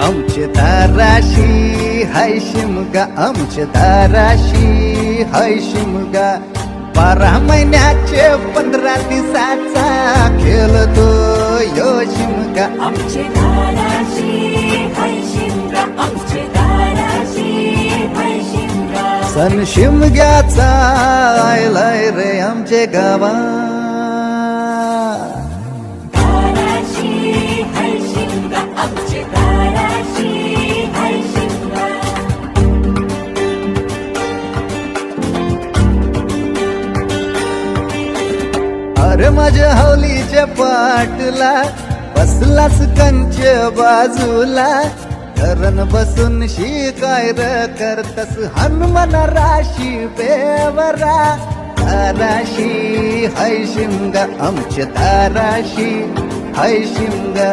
आमचे दाराशी हाय शिमगा, आमचे दाराशी हाय शिमगा. 12 महिन्याचे 15 दिवसाचा खेळतो यो शिमगा. आमचे दाराशी हाय शिमगा, आमचे दाराशी हाय शिमगा. सण शिमग्याचा आयलाय रे आमचे गावा. दाराशी हाय शिमगा, आमचे दाराशी हाय शिमगा. अरे माझ्या हवलीच्या पाटला बसलास कंच बाजूला. धरण बसून शिकाय र करतस हनुमान राशी बेवरा. दाराशी हाय शिमगा, आमच्या दाराशी हाय शिमगा.